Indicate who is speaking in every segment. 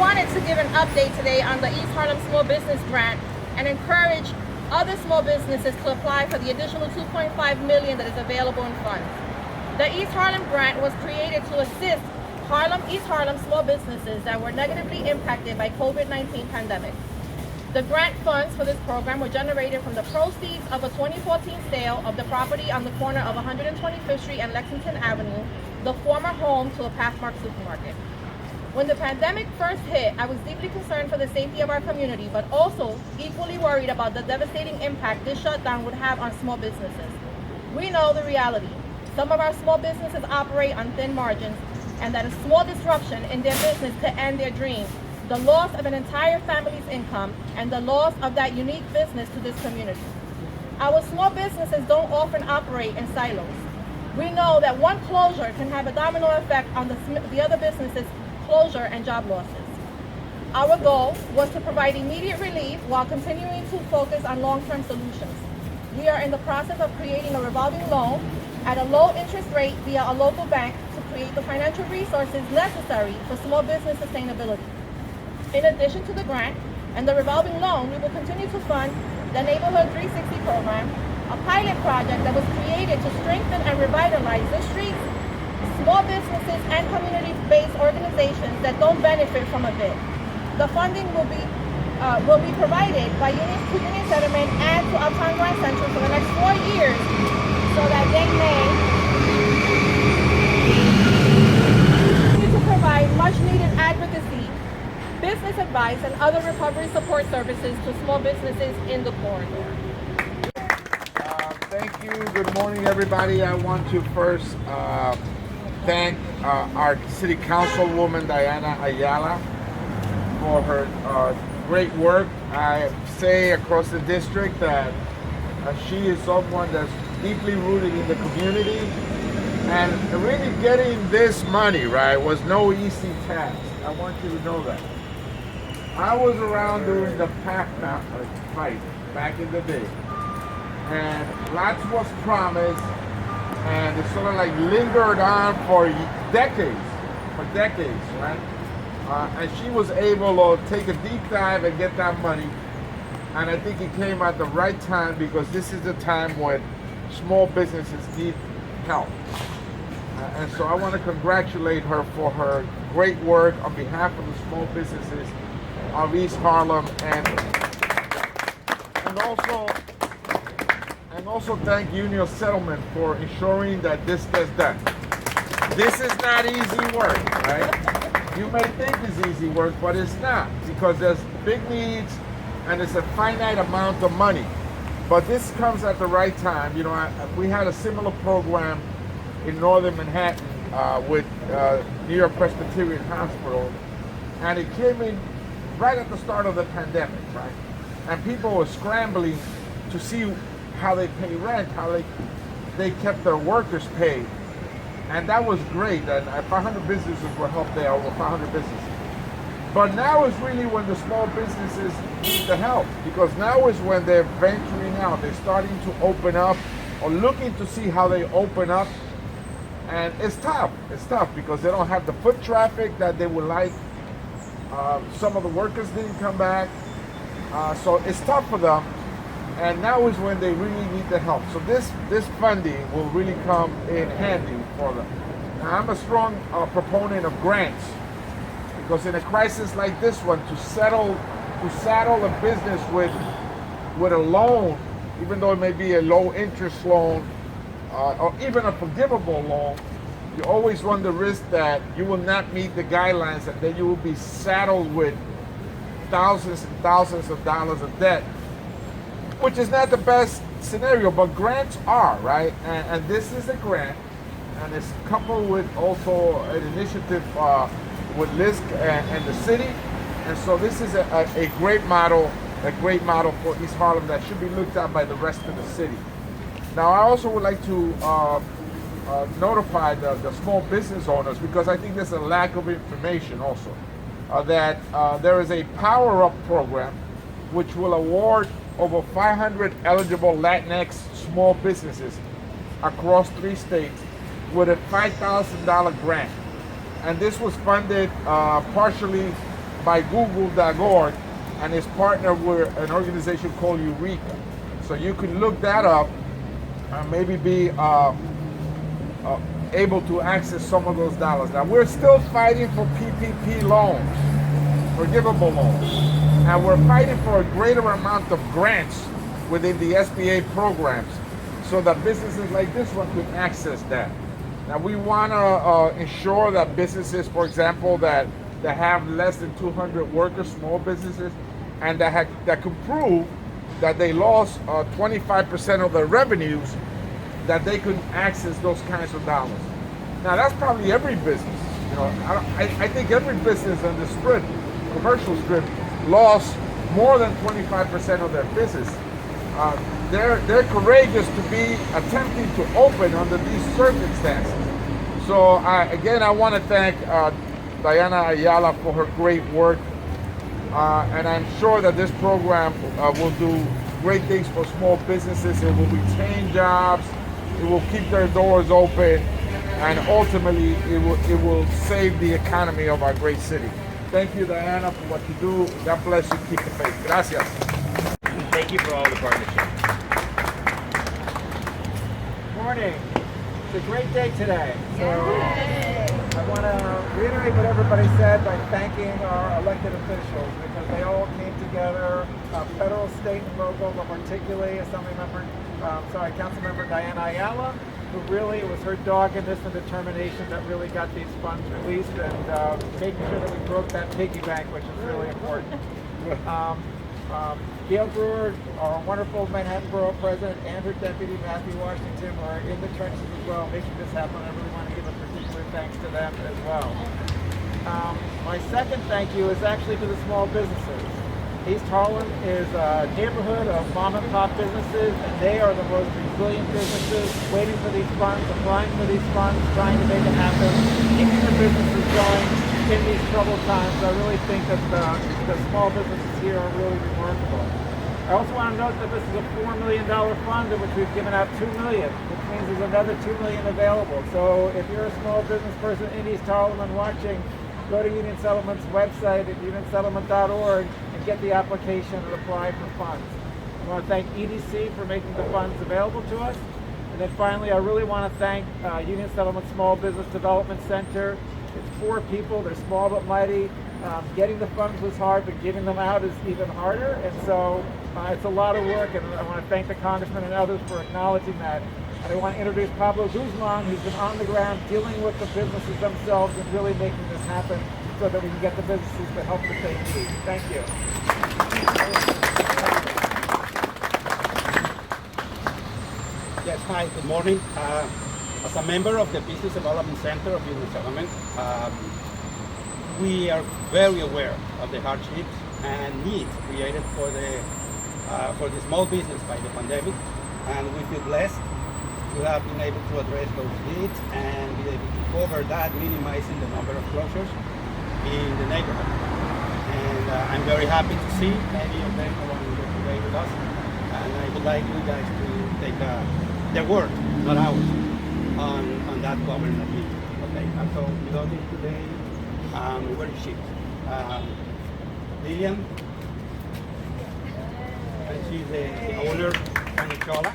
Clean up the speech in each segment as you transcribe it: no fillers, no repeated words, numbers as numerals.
Speaker 1: wanted to give an update today on the East Harlem Small Business Grant and encourage other small businesses to apply for the additional $2.5 million that is available in funds. The East Harlem Grant was created to assist East Harlem small businesses that were negatively impacted by COVID-19 pandemic. The grant funds for this program were generated from the proceeds of a 2014 sale of the property on the corner of 125th Street and Lexington Avenue, the former home to a Pathmark supermarket. When the pandemic first hit, I was deeply concerned for the safety of our community, but also equally worried about the devastating impact this shutdown would have on small businesses. We know the reality. Some of our small businesses operate on thin margins, and that a small disruption in their business could end their dreams, the loss of an entire family's income, and the loss of that unique business to this community. Our small businesses don't often operate in silos. We know that one closure can have a domino effect on the other businesses' closure and job losses. Our goal was to provide immediate relief while continuing to focus on long-term solutions. We are in the process of creating a revolving loan at a low interest rate via a local bank to create the financial resources necessary for small business sustainability. In addition to the grant and the revolving loan, we will continue to fund the Neighborhood 360 program, a pilot project that was created to strengthen and revitalize the streets, small businesses, and community-based organizations that don't benefit from a bid. The funding will be provided by Union Settlement and to Uptown Grand Central for the next 4 years, so that they may continue to provide much-needed advocacy, business advice, and other recovery support services to small businesses in the corridor.
Speaker 2: Thank you. Good morning, everybody. I want to first thank our City Councilwoman Diana Ayala for her great work. I say across the district that she is someone that's deeply rooted in the community, and really getting this money, right, was no easy task. I want you to know that. I was around during the Pathmark fight back in the day, and lots was promised, and it sort of like lingered on for decades, right? And she was able to take a deep dive and get that money, and I think it came at the right time, because this is the time when small businesses need help. And so I want to congratulate her for her great work on behalf of the small businesses of East Harlem, and also thank Union Settlement for ensuring that this gets done. This is not easy work, right? You may think it's easy work, but it's not, because there's big needs and it's a finite amount of money. But this comes at the right time. You know, we had a similar program in northern Manhattan with New York Presbyterian Hospital, and it came in right at the start of the pandemic, right? And people were scrambling to see how they pay rent, how they kept their workers paid. And that was great, and 500 businesses were helped there, over 500 businesses. But now is really when the small businesses need the help, because now is when they're venturing out. They're starting to open up, or looking to see how they open up. And it's tough. It's tough because they don't have the foot traffic that they would like. Some of the workers didn't come back. So it's tough for them. And now is when they really need the help. So this funding will really come in handy for them. Now, I'm a strong proponent of grants, because in a crisis like this one, to saddle a business with a loan, even though it may be a low interest loan, or even a forgivable loan, you always run the risk that you will not meet the guidelines, and then you will be saddled with thousands and thousands of dollars of debt, which is not the best scenario, but grants are, right? And this is a grant, and it's coupled with also an initiative with LISC and the city. And so this is a great model for East Harlem that should be looked at by the rest of the city. Now, I also would like to notify the small business owners, because I think there's a lack of information also, that there is a Power Up program which will award over 500 eligible Latinx small businesses across 3 states with a $5,000 grant. And this was funded partially by google.org and is partnered with an organization called Eureka. So you can look that up and maybe be able to access some of those dollars. Now, we're still fighting for PPP loans, forgivable loans, and we're fighting for a greater amount of grants within the SBA programs so that businesses like this one can access that. Now, we want to ensure that businesses, for example, that have less than 200 workers, small businesses, and that can prove that they lost 25% of their revenues, that they could access those kinds of dollars. Now, that's probably every business. You know, I think every business on the strip, commercial strip, lost more than 25% of their business. They're courageous to be attempting to open under these circumstances. So again, I want to thank Diana Ayala for her great work, and I'm sure that this program will do great things for small businesses. It will retain jobs, it will keep their doors open, and ultimately it will save the economy of our great city. Thank you, Diana, for what you do. God bless you. Keep the faith. Gracias.
Speaker 3: Thank you for all the partnership.
Speaker 4: Morning. It's a great day today. So I want to reiterate what everybody said by thanking our elected officials because they all came together, federal, state, and local, but particularly Councilmember Diana Ayala, who really, it was her doggedness and determination that really got these funds released and making sure that we broke that piggy bank, which is really important. Gale Brewer, our wonderful Manhattan Borough President, and her deputy, Matthew Washington, are in the trenches as well, making this happen. I really want to give a particular thanks to them as well. My second thank you is actually to the small businesses. East Harlem is a neighborhood of mom and pop businesses, and they are the most resilient businesses, waiting for these funds, applying for these funds, trying to make it happen, keeping their businesses going in these troubled times. I really think that the small businesses here are really remarkable. I also want to note that this is a $4 million fund in which we've given out $2 million, which means there's another $2 million available. So if you're a small business person in East Harlem and watching, go to Union Settlement's website at unionsettlement.org and get the application and apply for funds. I want to thank EDC for making the funds available to us. And then finally, I really want to thank Union Settlement Small Business Development Center. It's 4 people, they're small but mighty. Getting the funds was hard, but giving them out is even harder. And so it's a lot of work, and I want to thank the Congressman and others for acknowledging that. And I want to introduce Pablo Guzman, who's been on the ground dealing with the businesses themselves and really making this happen so that we can get the businesses the help that they need. Thank you.
Speaker 5: Yes, hi, good morning. As a member of the Business Development Center of Union Settlement, we are very aware of the hardships and needs created for the small business by the pandemic, and we feel blessed to have been able to address those needs and be able to cover that, minimizing the number of closures in the neighborhood. And I'm very happy to see many of them along here today with us, and I would like you guys to take their word, not ours, on that government meeting. Okay, and so without it today, where is she? Lillian, and she's the owner of Nicola.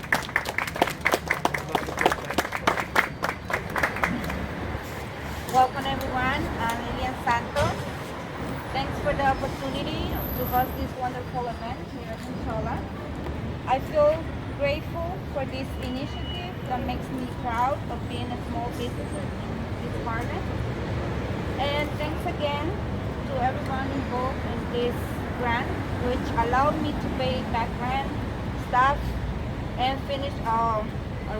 Speaker 6: Welcome everyone, I'm Lilian Santos. Thanks for the opportunity to host this wonderful event here at Nicola. I feel grateful for this initiative that makes me proud of being a small business in East Harlem. And thanks again to everyone involved in this grant, which allowed me to pay back rent, staff, and finish our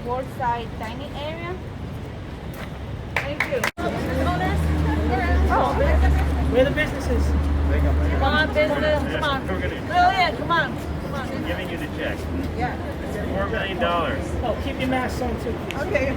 Speaker 6: world side dining area. Thank you.
Speaker 1: Owners?
Speaker 6: Oh,
Speaker 1: We're the businesses. Come on, business. Come on. Lillian, come on. Come on.
Speaker 3: I'm giving you the check.
Speaker 1: Yeah.
Speaker 3: $4 million.
Speaker 1: Oh, keep your mask on too, please. Okay.